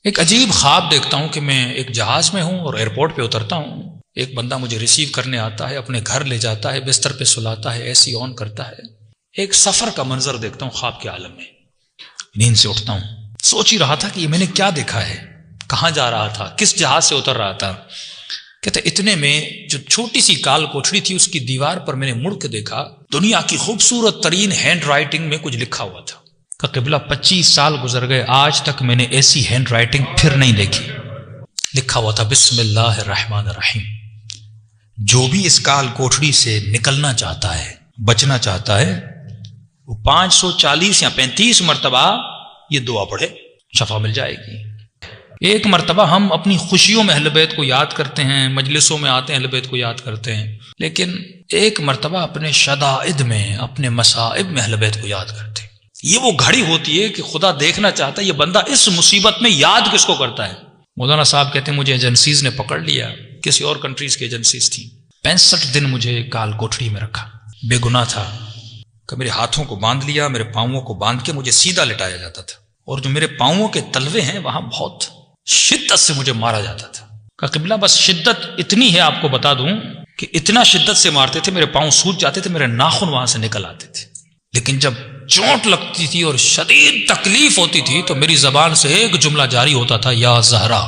ایک عجیب خواب دیکھتا ہوں کہ میں ایک جہاز میں ہوں اور ایئرپورٹ پہ اترتا ہوں. ایک بندہ مجھے ریسیو کرنے آتا ہے، اپنے گھر لے جاتا ہے، بستر پہ سلاتا ہے، اے سی آن کرتا ہے. ایک سفر کا منظر دیکھتا ہوں خواب کے عالم میں. نیند سے اٹھتا ہوں، سوچ ہی رہا تھا کہ یہ میں نے کیا دیکھا ہے، کہاں جا رہا تھا، کس جہاز سے اتر رہا تھا. کہتے اتنے میں جو چھوٹی سی کال کوٹڑی تھی اس کی دیوار پر میں نے مڑ کے دیکھا، دنیا کی خوبصورت ترین ہینڈ رائٹنگ میں کچھ لکھا ہوا تھا. کہ قبلہ 25 سال گزر گئے، آج تک میں نے ایسی ہینڈ رائٹنگ پھر نہیں دیکھی. لکھا ہوا تھا بسم اللہ الرحمن الرحیم. جو بھی اس کال کوٹڑی سے نکلنا چاہتا ہے، بچنا چاہتا ہے، وہ 540 یا 35 مرتبہ یہ دعا پڑھے، شفا مل جائے گی. ایک مرتبہ ہم اپنی خوشیوں میں اہل بیت کو یاد کرتے ہیں، مجلسوں میں آتے ہیں اہل بیت کو یاد کرتے ہیں، لیکن ایک مرتبہ اپنے شدائد میں، اپنے مصائب میں اہل بیت کو یاد کرتے ہیں. یہ وہ گھڑی ہوتی ہے کہ خدا دیکھنا چاہتا ہے یہ بندہ اس مصیبت میں یاد کس کو کرتا ہے. مولانا صاحب کہتے ہیں مجھے ایجنسیز نے پکڑ لیا، کسی اور کنٹریز کی ایجنسیز تھیں. 65 دن مجھے کال کوٹڑی میں رکھا. بے گناہ تھا کہ میرے ہاتھوں کو باندھ لیا، میرے پاؤں کو باندھ کے مجھے سیدھا لٹایا جاتا تھا، اور جو میرے پاؤں کے تلوے ہیں وہاں بہت شدت سے مجھے مارا جاتا تھا. کہ قبلہ بس شدت اتنی ہے آپ کو بتا دوں کہ اتنا شدت سے مارتے تھے میرے پاؤں سوج جاتے تھے، میرے ناخن وہاں سے نکل آتے تھے. لیکن جب چوٹ لگتی تھی اور شدید تکلیف ہوتی تھی تو میری زبان سے ایک جملہ جاری ہوتا تھا، یا زہرا.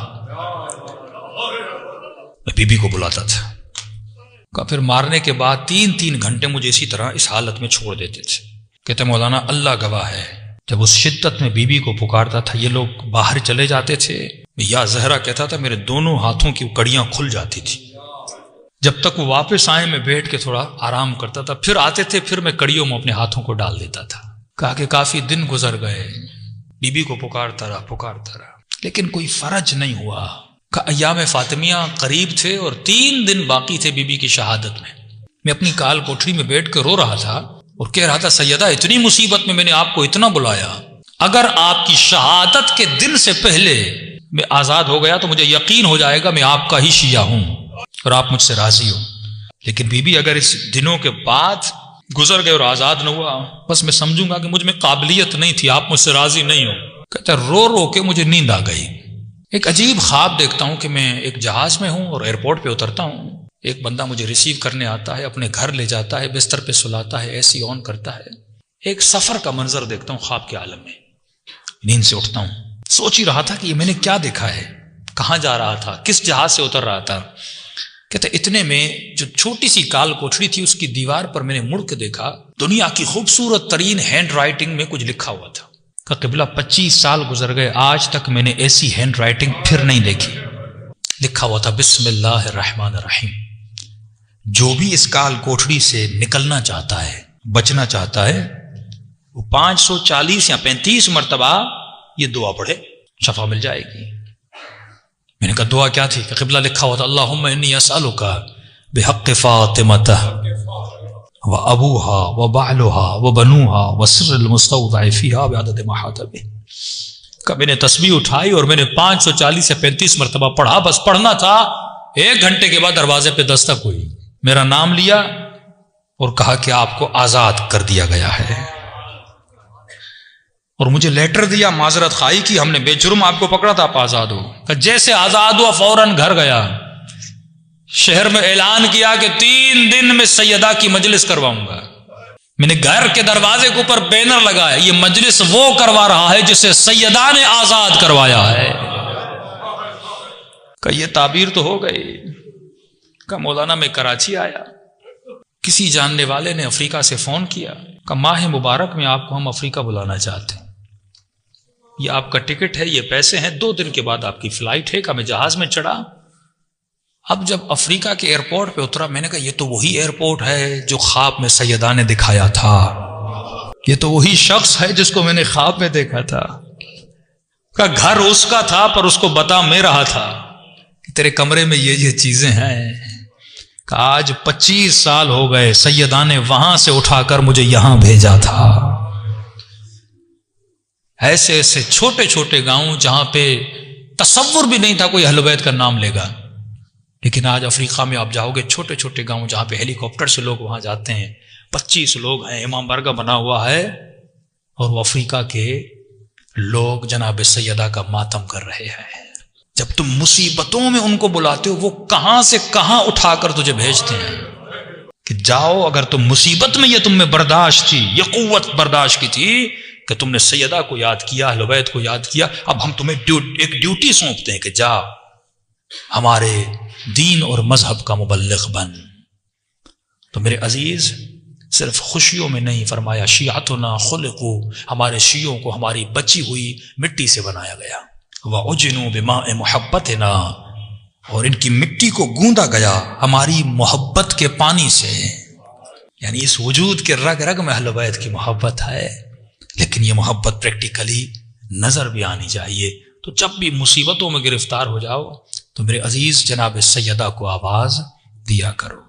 میں بی بی کو بلاتا تھا. پھر مارنے کے بعد 3 گھنٹے مجھے اسی طرح اس حالت میں چھوڑ دیتے تھے. کہتے مولانا اللہ گواہ ہے، جب اس شدت میں بی بی کو پکارتا تھا یہ لوگ باہر چلے جاتے تھے، یا زہرا کہتا تھا، میرے دونوں ہاتھوں کی کڑیاں کھل جاتی تھی. جب تک وہ واپس آئے میں بیٹھ کے تھوڑا آرام کرتا تھا، پھر آتے تھے، پھر میں کڑیوں میں اپنے ہاتھوں کو ڈال دیتا تھا. کہا کہ کافی دن گزر گئے، بی بی کو پکارتا رہا لیکن کوئی فرج نہیں ہوا. کہ ایام فاطمیہ قریب تھے اور 3 دن باقی تھے بی بی کی شہادت میں. میں اپنی کال کوٹڑی میں بیٹھ کے رو رہا تھا اور کہہ رہا تھا سیدہ اتنی مصیبت میں میں نے آپ کو اتنا بلایا، اگر آپ کی شہادت کے دن سے پہلے میں آزاد ہو گیا تو مجھے یقین ہو جائے گا میں آپ کا ہی شیعہ ہوں اور آپ مجھ سے راضی ہو. لیکن بی بی اگر اس دنوں کے بعد گزر گئے اور آزاد نہ ہوا، بس میں سمجھوں گا کہ مجھ میں قابلیت نہیں تھی، آپ مجھ سے راضی نہیں ہو. کہتا رو رو کے مجھے نیند آ گئی. ایک عجیب خواب دیکھتا ہوں کہ میں ایک جہاز میں ہوں اور ایئرپورٹ پہ اترتا ہوں. ایک بندہ مجھے ریسیو کرنے آتا ہے، اپنے گھر لے جاتا ہے، بستر پہ سلاتا ہے، اے سی آن کرتا ہے. ایک سفر کا منظر دیکھتا ہوں خواب کے عالم میں. نیند سے اٹھتا ہوں، سوچ ہی رہا تھا کہ یہ میں نے کیا دیکھا ہے، کہاں جا رہا تھا، کس جہاز سے اتر رہا تھا. کہتے اتنے میں جو چھوٹی سی کال کوٹڑی تھی اس کی دیوار پر میں نے مڑ کے دیکھا، دنیا کی خوبصورت ترین ہینڈ رائٹنگ میں کچھ لکھا ہوا تھا. کہ قبلہ 25 سال گزر گئے، آج تک میں نے ایسی ہینڈ رائٹنگ پھر نہیں دیکھی. لکھا ہوا تھا بسم اللہ الرحمن الرحیم. جو بھی اس کال کوٹڑی سے نکلنا چاہتا ہے، بچنا چاہتا ہے، وہ 540 یا 35 مرتبہ یہ دعا پڑھے، شفا مل جائے گی. میں نے کہا دعا کیا تھی؟ کہ قبلہ لکھا ہوا تھا اللہم انی اسألک بحق فاطمۃ وابوها وبعلها وبنوها وسر المستودع فيها بعدد ما حاط به. کہ میں نے تسبیح اٹھائی اور میں نے 540 سے 35 مرتبہ پڑھا، بس پڑھنا تھا. 1 گھنٹے کے بعد دروازے پہ دستک ہوئی، میرا نام لیا اور کہا کہ آپ کو آزاد کر دیا گیا ہے، اور مجھے لیٹر دیا معذرت خواہی کی، ہم نے بے جرم آپ کو پکڑا تھا، آپ آزاد ہو. کہ جیسے آزاد ہوا فوراً گھر گیا، شہر میں اعلان کیا کہ 3 دن میں سیدہ کی مجلس کرواؤں گا. میں نے گھر کے دروازے کے اوپر بینر لگایا، یہ مجلس وہ کروا رہا ہے جسے سیدہ نے آزاد کروایا ہے. کہ یہ تعبیر تو ہو گئی. کہ مولانا میں کراچی آیا، کسی جاننے والے نے افریقہ سے فون کیا کہ ماہ مبارک میں آپ کو ہم افریقہ بلانا چاہتے ہیں، یہ آپ کا ٹکٹ ہے، یہ پیسے ہیں، 2 دن کے بعد آپ کی فلائٹ ہے. کہ میں جہاز میں چڑھا. اب جب افریقہ کے ایئرپورٹ پہ اترا میں نے کہا یہ تو وہی ایئرپورٹ ہے جو خواب میں سیدہ نے دکھایا تھا، یہ تو وہی شخص ہے جس کو میں نے خواب میں دیکھا تھا. کہ گھر اس کا تھا پر اس کو بتا میں رہا تھا کہ تیرے کمرے میں یہ چیزیں ہیں. کہ آج 25 سال ہو گئے، سیدہ نے وہاں سے اٹھا کر مجھے یہاں بھیجا تھا. ایسے ایسے چھوٹے چھوٹے گاؤں جہاں پہ تصور بھی نہیں تھا کوئی اہل بیت کا نام لے گا، لیکن آج افریقہ میں آپ جاؤ گے چھوٹے چھوٹے گاؤں جہاں پہ ہیلی کاپٹر سے لوگ وہاں جاتے ہیں، 25 لوگ ہیں، امام برگاہ بنا ہوا ہے، اور وہ افریقہ کے لوگ جناب سیدہ کا ماتم کر رہے ہیں. جب تم مصیبتوں میں ان کو بلاتے ہو وہ کہاں سے کہاں اٹھا کر تجھے بھیجتے ہیں کہ جاؤ. اگر تم مصیبت میں یہ تم میں برداشت تھی، یہ قوت برداشت کی تھی کہ تم نے سیدہ کو یاد کیا، اہل بیت کو یاد کیا، اب ہم تمہیں ایک ڈیوٹی سونپتے ہیں کہ جا ہمارے دین اور مذہب کا مبلغ بن. تو میرے عزیز صرف خوشیوں میں نہیں، فرمایا شیعتنا خلقوا، ہمارے شیعوں کو ہماری بچی ہوئی مٹی سے بنایا گیا. وَعُجِنُوا بِمَاءِ مُحَبَّتِنَا، اور ان کی مٹی کو گوندا گیا ہماری محبت کے پانی سے. یعنی اس وجود کے رگ رگ میں اہل بیت کی محبت ہے، لیکن یہ محبت پریکٹیکلی نظر بھی آنی چاہیے. تو جب بھی مصیبتوں میں گرفتار ہو جاؤ تو میرے عزیز جناب سیدہ کو آواز دیا کرو.